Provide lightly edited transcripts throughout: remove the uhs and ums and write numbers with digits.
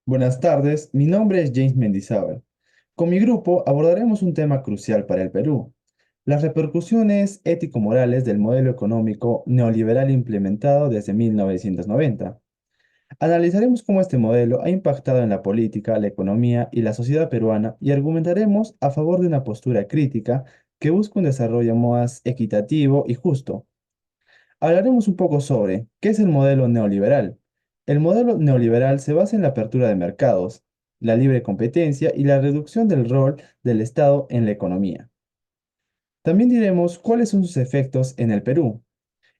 Buenas tardes, mi nombre es James Mendizábal. Con mi grupo abordaremos un tema crucial para el Perú, las repercusiones ético-morales del modelo económico neoliberal implementado desde 1990. Analizaremos cómo este modelo ha impactado en la política, la economía y la sociedad peruana y argumentaremos a favor de una postura crítica que busca un desarrollo más equitativo y justo. Hablaremos un poco sobre qué es el modelo neoliberal. El modelo neoliberal se basa en la apertura de mercados, la libre competencia y la reducción del rol del Estado en la economía. También diremos cuáles son sus efectos en el Perú.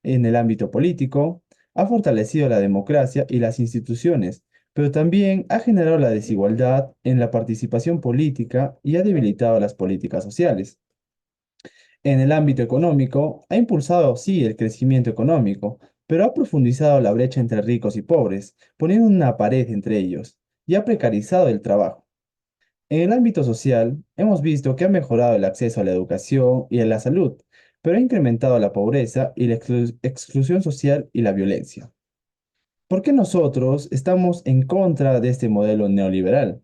En el ámbito político, ha fortalecido la democracia y las instituciones, pero también ha generado la desigualdad en la participación política y ha debilitado las políticas sociales. En el ámbito económico, ha impulsado, sí, el crecimiento económico, pero ha profundizado la brecha entre ricos y pobres, poniendo una pared entre ellos, y ha precarizado el trabajo. En el ámbito social, hemos visto que ha mejorado el acceso a la educación y a la salud, pero ha incrementado la pobreza y la exclusión social y la violencia. ¿Por qué nosotros estamos en contra de este modelo neoliberal?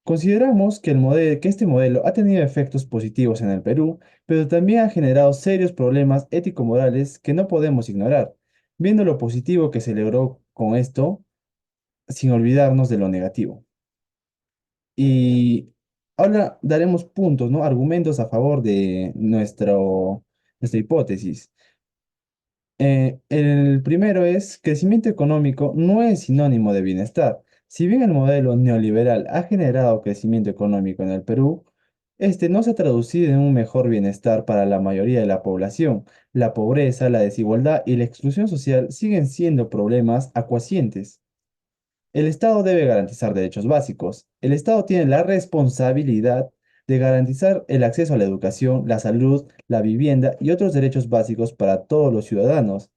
Consideramos que, que este modelo ha tenido efectos positivos en el Perú, pero también ha generado serios problemas ético-morales que no podemos ignorar, viendo lo positivo que se logró con esto, sin olvidarnos de lo negativo. Y ahora daremos puntos, ¿no? Argumentos a favor de nuestra hipótesis. El primero es, crecimiento económico no es sinónimo de bienestar. Si bien el modelo neoliberal ha generado crecimiento económico en el Perú, este no se ha traducido en un mejor bienestar para la mayoría de la población. La pobreza, la desigualdad y la exclusión social siguen siendo problemas acuciantes. El Estado debe garantizar derechos básicos. El Estado tiene la responsabilidad de garantizar el acceso a la educación, la salud, la vivienda y otros derechos básicos para todos los ciudadanos.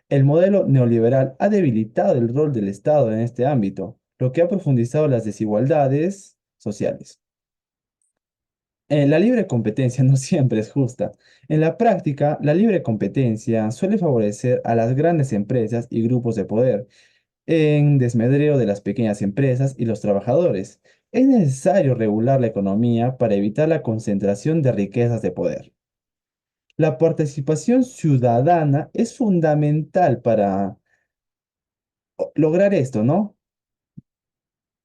El modelo neoliberal ha debilitado el rol del Estado en este ámbito, lo que ha profundizado las desigualdades sociales. La libre competencia no siempre es justa. En la práctica, la libre competencia suele favorecer a las grandes empresas y grupos de poder en desmedreo de las pequeñas empresas y los trabajadores. Es necesario regular la economía para evitar la concentración de riquezas de poder. La participación ciudadana es fundamental para lograr esto, ¿no?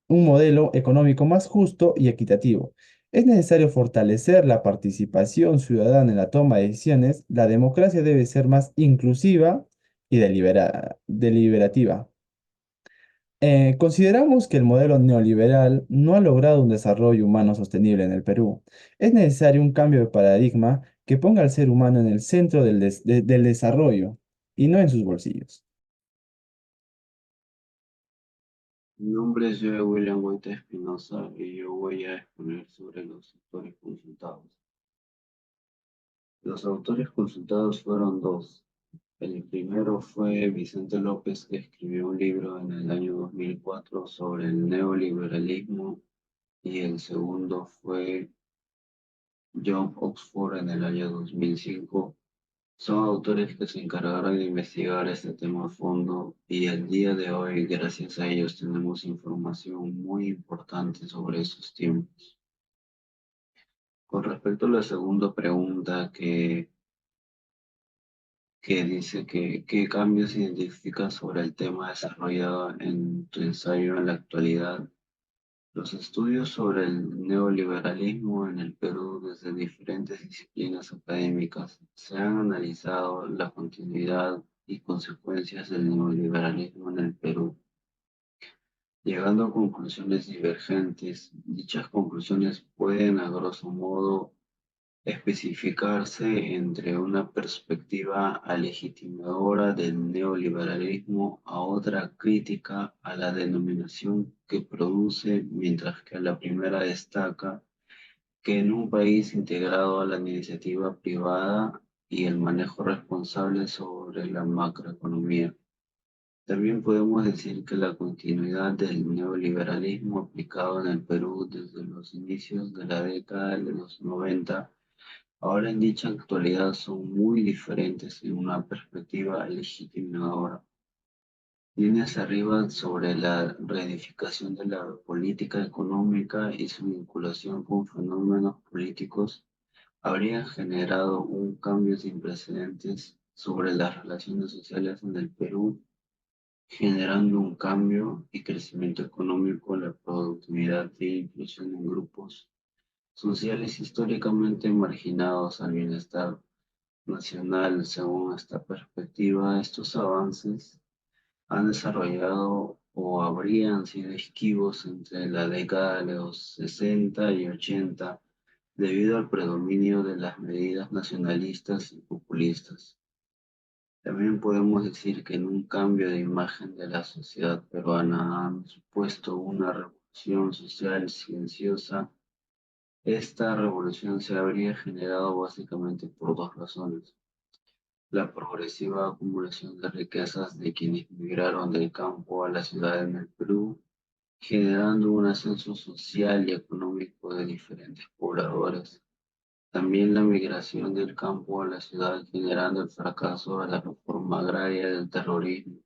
Un modelo económico más justo y equitativo. Es necesario fortalecer la participación ciudadana en la toma de decisiones. La democracia debe ser más inclusiva y deliberativa. Consideramos que el modelo neoliberal no ha logrado un desarrollo humano sostenible en el Perú. Es necesario un cambio de paradigma que ponga al ser humano en el centro del desarrollo y no en sus bolsillos. Mi nombre es Joe William White Espinosa y yo voy a exponer sobre los autores consultados. Los autores consultados fueron dos. El primero fue Vicente López, que escribió un libro en el año 2004 sobre el neoliberalismo, y el segundo fue John Oxford en el año 2005. Son autores que se encargaron de investigar este tema a fondo y el día de hoy, gracias a ellos, tenemos información muy importante sobre esos tiempos. Con respecto a la segunda pregunta que dice que qué cambios identificas sobre el tema desarrollado en tu ensayo en la actualidad, los estudios sobre el neoliberalismo en el Perú desde diferentes disciplinas académicas se han analizado la continuidad y consecuencias del neoliberalismo en el Perú, llegando a conclusiones divergentes. Dichas conclusiones pueden, a grosso modo, especificarse entre una perspectiva legitimadora del neoliberalismo a otra crítica a la denominación que produce, mientras que la primera destaca que en un país integrado a la iniciativa privada y el manejo responsable sobre la macroeconomía. También podemos decir que la continuidad del neoliberalismo aplicado en el Perú desde los inicios de la década de los 90 ahora en dicha actualidad son muy diferentes en una perspectiva legitimadora. Líneas arriba sobre la reedificación de la política económica y su vinculación con fenómenos políticos habría generado un cambio sin precedentes sobre las relaciones sociales en el Perú, generando un cambio y crecimiento económico, la productividad e inclusión en grupos sociales históricamente marginados al bienestar nacional. Según esta perspectiva, estos avances han desarrollado o habrían sido esquivos entre la década de los 60 y 80 debido al predominio de las medidas nacionalistas y populistas. También podemos decir que en un cambio de imagen de la sociedad peruana han supuesto una revolución social silenciosa. Esta revolución se habría generado básicamente por dos razones: la progresiva acumulación de riquezas de quienes migraron del campo a la ciudad en el Perú, generando un ascenso social y económico de diferentes pobladores. También la migración del campo a la ciudad, generando el fracaso de la reforma agraria y del terrorismo.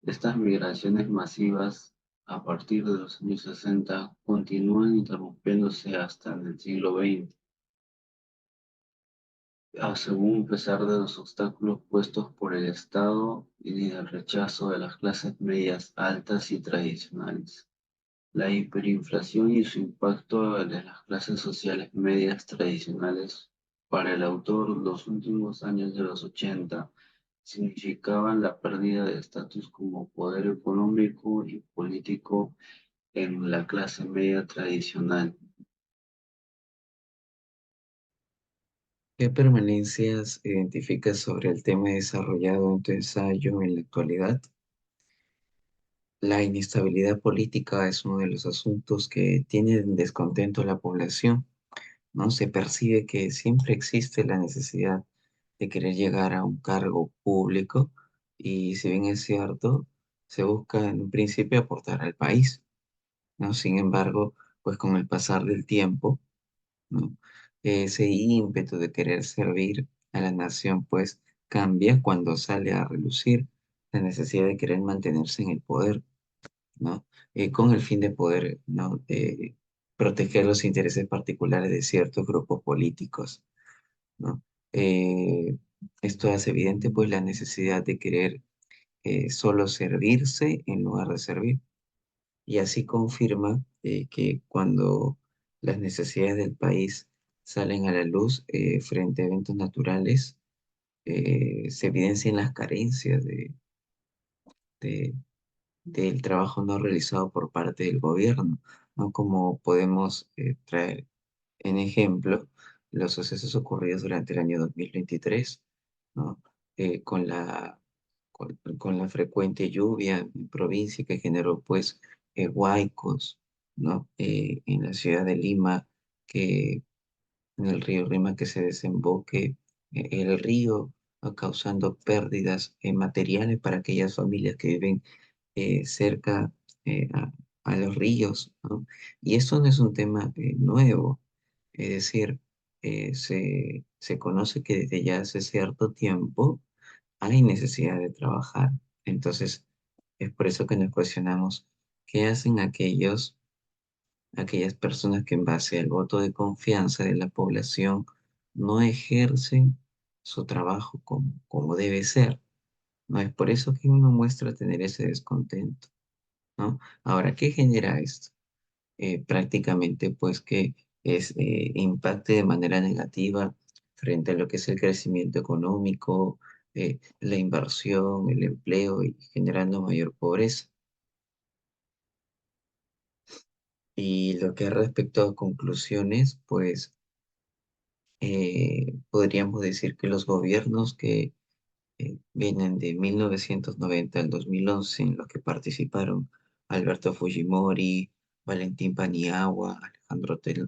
Estas migraciones masivas, a partir de los años 60, continúan interrumpiéndose hasta en el siglo XX, según a pesar de los obstáculos puestos por el Estado y del rechazo de las clases medias altas y tradicionales. La hiperinflación y su impacto en las clases sociales medias tradicionales. Para el autor, los últimos años de los 80 significaban la pérdida de estatus como poder económico y político en la clase media tradicional. ¿Qué permanencias identificas sobre el tema desarrollado en tu ensayo en la actualidad? La inestabilidad política es uno de los asuntos que tiene en descontento a la población, ¿no? Se percibe que siempre existe la necesidad de querer llegar a un cargo público y si bien es cierto, se busca en un principio aportar al país, ¿no? Sin embargo, pues con el pasar del tiempo, ¿no? Ese ímpetu de querer servir a la nación, pues cambia cuando sale a relucir la necesidad de querer mantenerse en el poder, ¿no? Con el fin de poder, ¿no? Proteger los intereses particulares de ciertos grupos políticos, ¿no? Eh, Esto hace evidente, pues, la necesidad de querer solo servirse en lugar de servir. Y así confirma que cuando las necesidades del país salen a la luz frente a eventos naturales, se evidencian las carencias de- del trabajo no realizado por parte del gobierno, ¿no? Como podemos traer en ejemplo los sucesos ocurridos durante el año 2023, ¿no? Con con la frecuente lluvia en provincia que generó pues huaicos, ¿no? En la ciudad de Lima, que en el río Lima que se desemboque el río, causando pérdidas materiales para aquellas familias que viven cerca eh, a, a los ríos, ¿no? Y esto no es un tema nuevo, es decir, se conoce que desde ya hace cierto tiempo hay necesidad de trabajar. Entonces, es por eso que nos cuestionamos qué hacen aquellas personas que en base al voto de confianza de la población no ejercen su trabajo como debe ser. No es por eso que uno muestra tener ese descontento, ¿no? Ahora, ¿qué genera esto? Prácticamente, pues, que impacte de manera negativa frente a lo que es el crecimiento económico, la inversión, el empleo y generando mayor pobreza. Y lo que respecto a conclusiones, pues, podríamos decir que los gobiernos que vienen de 1990 al 2011, en los que participaron Alberto Fujimori, Valentín Paniagua,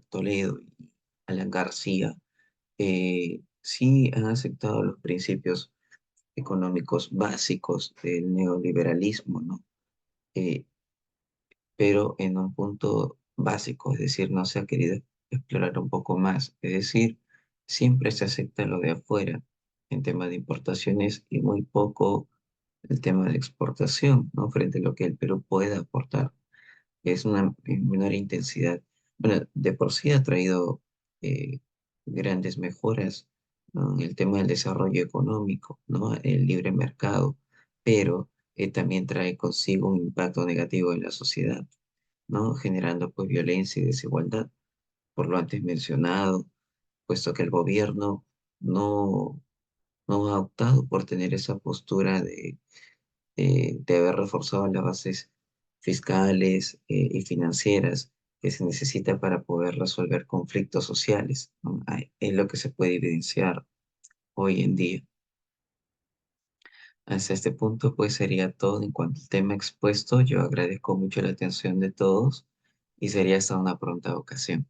Toledo y Alan García, sí han aceptado los principios económicos básicos del neoliberalismo, ¿no? Eh, pero en un punto básico, es decir, no se ha querido explorar un poco más, es decir, siempre se acepta lo de afuera en tema de importaciones y muy poco el tema de exportación, ¿no? Frente a lo que el Perú puede aportar. Es una menor intensidad. Bueno, de por sí ha traído eh, grandes mejoras, ¿no? En el tema del desarrollo económico, ¿no? El libre mercado, pero también trae consigo un impacto negativo en la sociedad, ¿no? Generando pues violencia y desigualdad, por lo antes mencionado, puesto que el gobierno no, no ha optado por tener esa postura de haber reforzado las bases fiscales y financieras que se necesita para poder resolver conflictos sociales, ¿no? Es lo que se puede evidenciar hoy en día. Hasta este punto, pues sería todo en cuanto al tema expuesto. Yo agradezco mucho la atención de todos y sería hasta una pronta ocasión.